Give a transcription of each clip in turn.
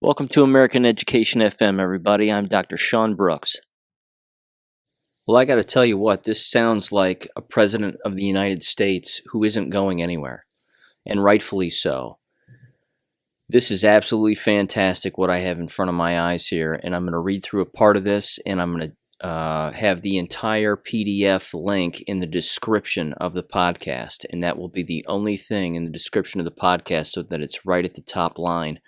Welcome to American Education FM, everybody. I'm Dr. Sean Brooks. Well, I got to tell you what, this sounds like a president of the United States who isn't going anywhere, and rightfully so. This is absolutely fantastic what I have in front of my eyes here, and I'm going to read through a part of this, and I'm going to have the entire PDF link in the description of the podcast, and that will be the only thing in the description of the podcast so that it's right at the top line.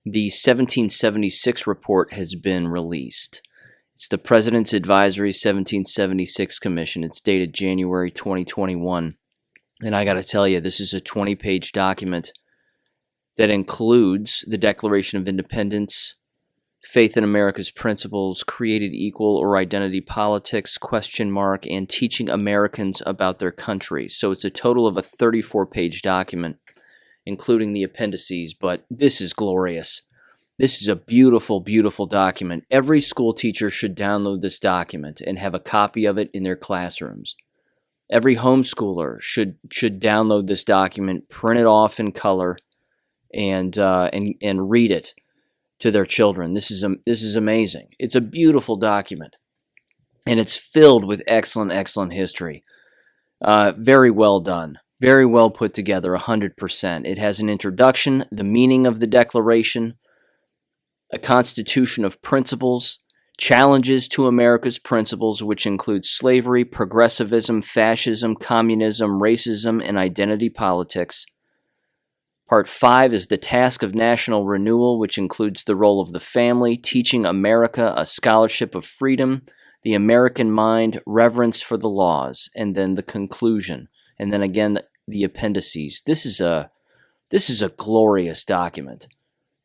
The 1776 report has been released. It's the President's Advisory 1776 Commission. It's dated January 2021. And I got to tell you, this is a 20-page document that includes the Declaration of Independence, faith in America's principles, created equal or identity politics, ? And teaching Americans about their country. So it's a total of a 34-page document, including the appendices, but this is glorious. This is a beautiful, beautiful document. Every school teacher should download this document and have a copy of it in their classrooms. Every homeschooler should download this document, print it off in color, and read it to their children. This is amazing. It's a beautiful document, and it's filled with excellent, excellent history. Very well done. Very well put together, 100%. It has an introduction, the meaning of the Declaration, a constitution of principles, challenges to America's principles, which include slavery, progressivism, fascism, communism, racism, and identity politics. Part 5 is the task of national renewal, which includes the role of the family, teaching America a scholarship of freedom, the American mind, reverence for the laws, and then the conclusion. And then again, the appendices. This is a glorious document.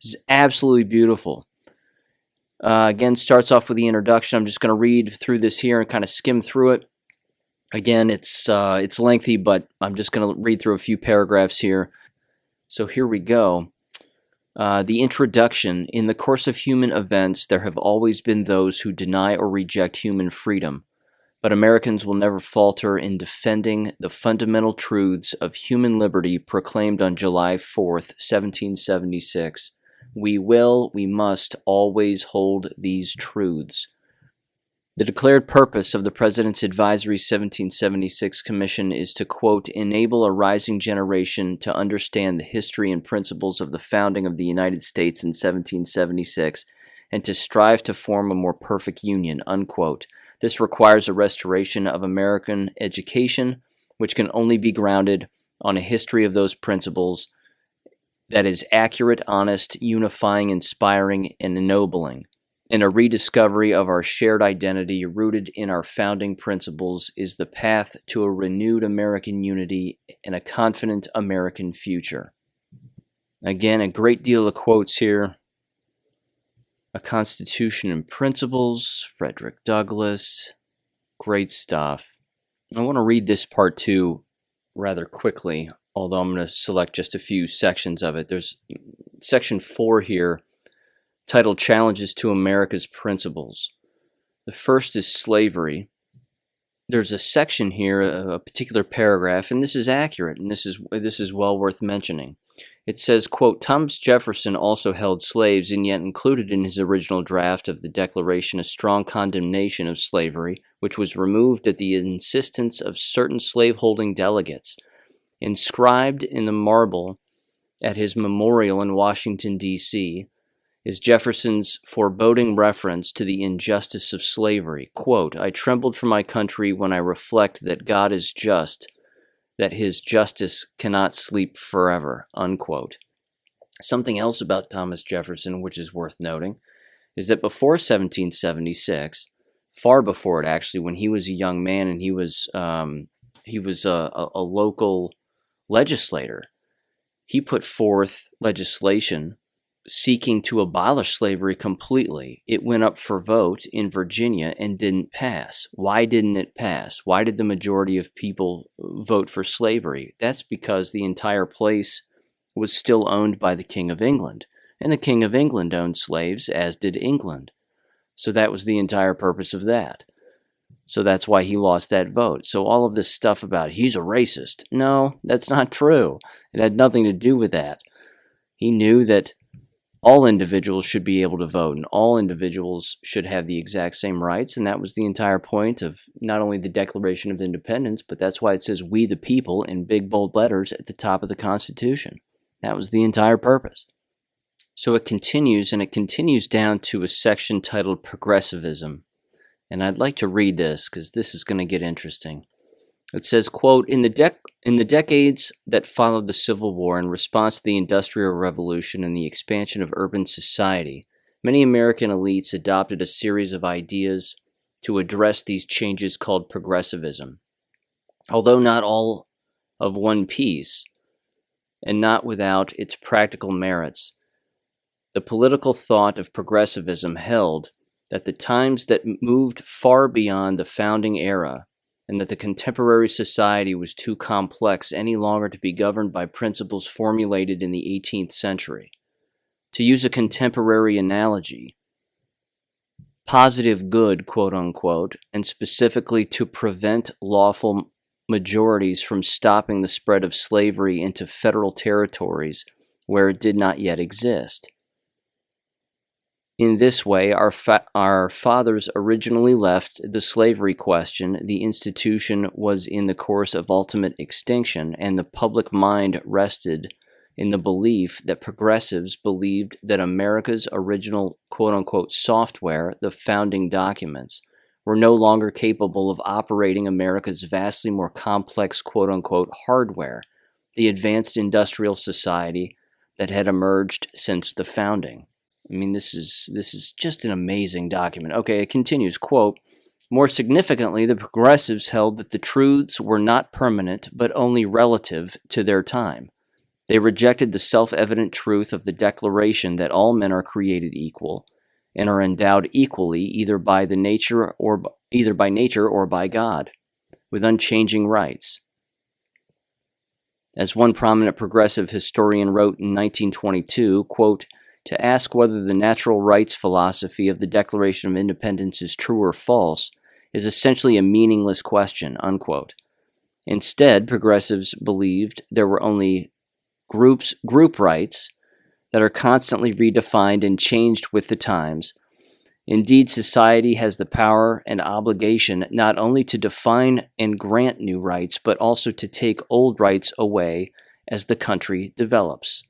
This is absolutely beautiful. Again, starts off with the introduction. I'm just going to read through this here and kind of skim through it. Again, it's lengthy, but I'm just going to read through a few paragraphs here. So here we go. The introduction. In the course of human events, there have always been those who deny or reject human freedom. But Americans will never falter in defending the fundamental truths of human liberty proclaimed on July 4th, 1776. We must always hold these truths. The declared purpose of the President's Advisory 1776 Commission is to, quote, enable a rising generation to understand the history and principles of the founding of the United States in 1776 and to strive to form a more perfect union, unquote. This requires a restoration of American education, which can only be grounded on a history of those principles that is accurate, honest, unifying, inspiring, and ennobling. And a rediscovery of our shared identity rooted in our founding principles is the path to a renewed American unity and a confident American future. Again, a great deal of quotes here. A Constitution and Principles, Frederick Douglass, great stuff. I want to read this part too rather quickly, although I'm going to select just a few sections of it. There's section 4 here, titled Challenges to America's Principles. The first is slavery. There's a section here, a particular paragraph, and this is accurate, and this is well worth mentioning. It says, quote, Thomas Jefferson also held slaves and yet included in his original draft of the Declaration a strong condemnation of slavery, which was removed at the insistence of certain slaveholding delegates. Inscribed in the marble at his memorial in Washington, D.C., is Jefferson's foreboding reference to the injustice of slavery. Quote, I trembled for my country when I reflect that God is just, that his justice cannot sleep forever, unquote. Something else about Thomas Jefferson, which is worth noting, is that before 1776, far before it actually, when he was a young man and he was a local legislator, he put forth legislation seeking to abolish slavery completely. It went up for vote in Virginia and didn't pass. Why didn't it pass? Why did the majority of people vote for slavery? That's because the entire place was still owned by the King of England, and the King of England owned slaves, as did England. So that was the entire purpose of that. So that's why he lost that vote. So all of this stuff about he's a racist, no, that's not true. It had nothing to do with that. He knew that all individuals should be able to vote, and all individuals should have the exact same rights. And that was the entire point of not only the Declaration of Independence, but that's why it says "We the People" in big bold letters at the top of the Constitution. That was the entire purpose. So it continues, and it continues down to a section titled Progressivism. And I'd like to read this because this is going to get interesting. It says, quote, in the decades that followed the Civil War in response to the Industrial Revolution and the expansion of urban society, many American elites adopted a series of ideas to address these changes called progressivism. Although not all of one piece, and not without its practical merits, the political thought of progressivism held that the times that moved far beyond the founding era and that the contemporary society was too complex any longer to be governed by principles formulated in the 18th century. To use a contemporary analogy, positive good, quote unquote, and specifically to prevent lawful majorities from stopping the spread of slavery into federal territories where it did not yet exist. In this way, our fathers originally left the slavery question. The institution was in the course of ultimate extinction, and the public mind rested in the belief that progressives believed that America's original quote-unquote software, the founding documents, were no longer capable of operating America's vastly more complex quote-unquote hardware, the advanced industrial society that had emerged since the founding. I mean, this is just an amazing document. Okay, it continues, quote, more significantly, the progressives held that the truths were not permanent, but only relative to their time. They rejected the self-evident truth of the declaration that all men are created equal and are endowed equally either by nature or by God, with unchanging rights. As one prominent progressive historian wrote in 1922, quote, to ask whether the natural rights philosophy of the Declaration of Independence is true or false is essentially a meaningless question, unquote. Instead, progressives believed there were only group rights that are constantly redefined and changed with the times. Indeed, society has the power and obligation not only to define and grant new rights, but also to take old rights away as the country develops.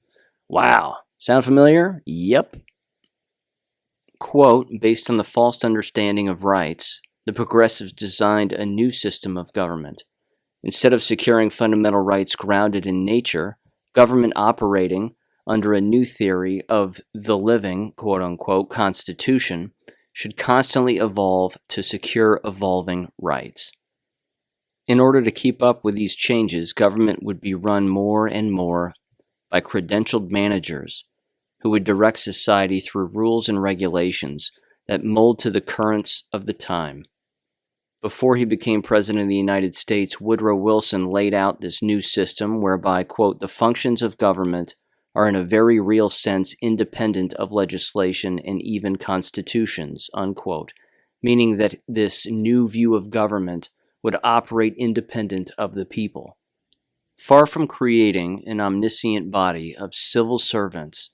Wow. Sound familiar? Yep. Quote, based on the false understanding of rights, the progressives designed a new system of government. Instead of securing fundamental rights grounded in nature, government operating under a new theory of the living, quote-unquote, constitution should constantly evolve to secure evolving rights. In order to keep up with these changes, government would be run more and more by credentialed managers who would direct society through rules and regulations that mold to the currents of the time. Before he became President of the United States, Woodrow Wilson laid out this new system whereby, quote, the functions of government are in a very real sense independent of legislation and even constitutions, unquote, meaning that this new view of government would operate independent of the people. Far from creating an omniscient body of civil servants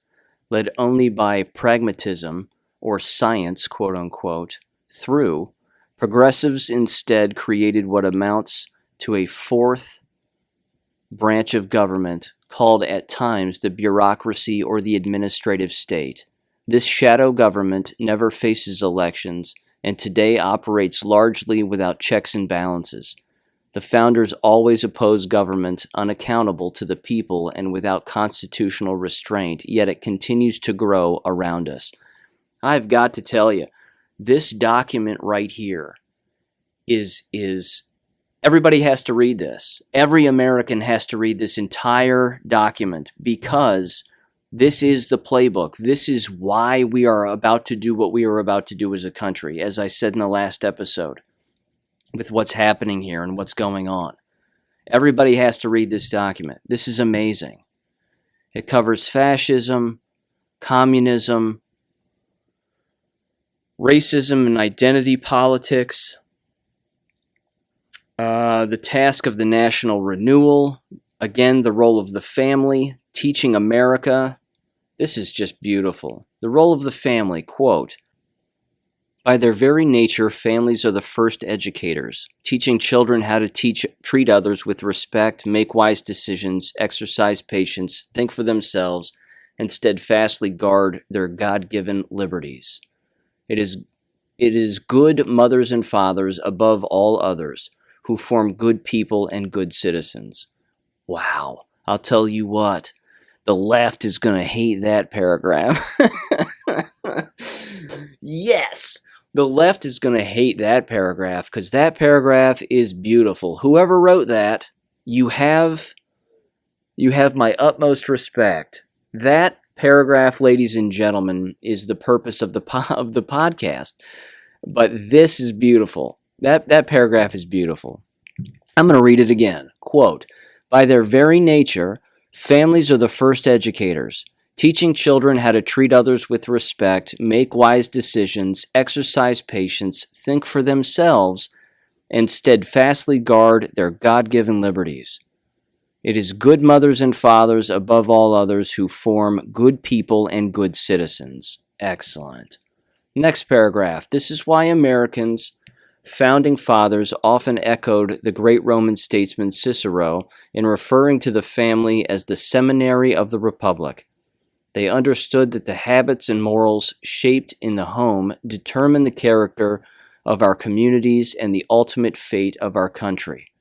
led only by pragmatism or science, quote unquote, through, progressives instead created what amounts to a fourth branch of government called at times the bureaucracy or the administrative state. This shadow government never faces elections and today operates largely without checks and balances. The founders always opposed government unaccountable to the people and without constitutional restraint, yet it continues to grow around us. I've got to tell you, this document right here is everybody has to read this. Every American has to read this entire document because this is the playbook. This is why we are about to do what we are about to do as a country, as I said in the last episode, with what's happening here and what's going on. Everybody has to read this document. This is amazing. It covers fascism, communism, racism and identity politics, the task of the national renewal, again, the role of the family, teaching America This is just beautiful. The role of the family, quote, by their very nature, families are the first educators, teaching children how to treat others with respect, make wise decisions, exercise patience, think for themselves, and steadfastly guard their God-given liberties. It is good mothers and fathers above all others who form good people and good citizens. Wow. I'll tell you what, the left is going to hate that paragraph. Yes. The left is going to hate that paragraph because that paragraph is beautiful. Whoever wrote that, you have my utmost respect. That paragraph, ladies and gentlemen, is the purpose of the podcast. But this is beautiful. That paragraph is beautiful. I'm going to read it again. Quote, by their very nature, families are the first educators, teaching children how to treat others with respect, make wise decisions, exercise patience, think for themselves, and steadfastly guard their God-given liberties. It is good mothers and fathers above all others who form good people and good citizens. Excellent. Next paragraph. This is why Americans, founding fathers, often echoed the great Roman statesman Cicero in referring to the family as the seminary of the Republic. They understood that the habits and morals shaped in the home determine the character of our communities and the ultimate fate of our country.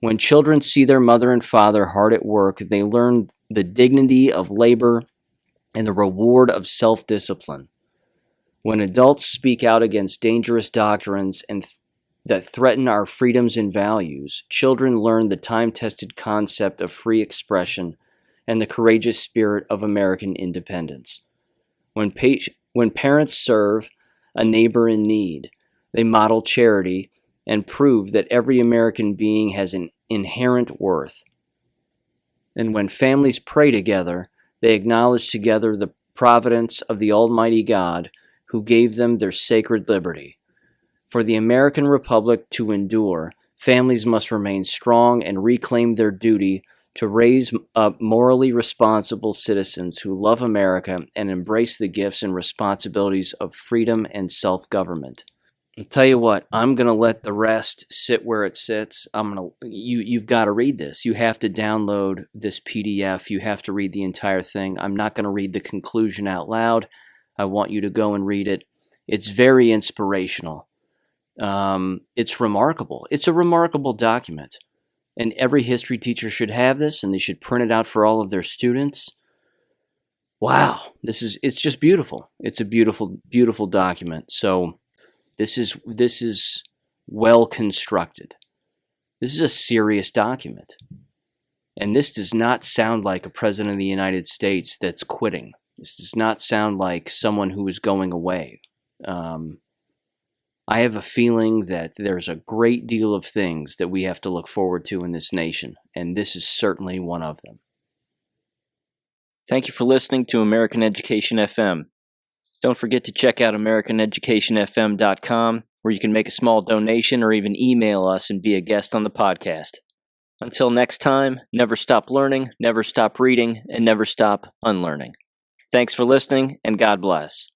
When children see their mother and father hard at work, they learn the dignity of labor and the reward of self-discipline. When adults speak out against dangerous doctrines that threaten our freedoms and values, children learn the time-tested concept of free expression and the courageous spirit of American independence. When parents serve a neighbor in need, they model charity and prove that every American being has an inherent worth. And when families pray together, they acknowledge together the providence of the Almighty God who gave them their sacred liberty. For the American Republic to endure, families must remain strong and reclaim their duty to raise up morally responsible citizens who love America and embrace the gifts and responsibilities of freedom and self-government. I'll tell you what, I'm going to let the rest sit where it sits. You've got to read this. You have to download this PDF. You have to read the entire thing. I'm not going to read the conclusion out loud. I want you to go and read it. It's very inspirational. It's remarkable. It's a remarkable document. And every history teacher should have this, and they should print it out for all of their students. Wow, it's just beautiful. It's a beautiful, beautiful document. So this is well constructed. This is a serious document. And this does not sound like a president of the United States that's quitting. This does not sound like someone who is going away. I have a feeling that there's a great deal of things that we have to look forward to in this nation, and this is certainly one of them. Thank you for listening to American Education FM. Don't forget to check out AmericanEducationFM.com, where you can make a small donation or even email us and be a guest on the podcast. Until next time, never stop learning, never stop reading, and never stop unlearning. Thanks for listening, and God bless.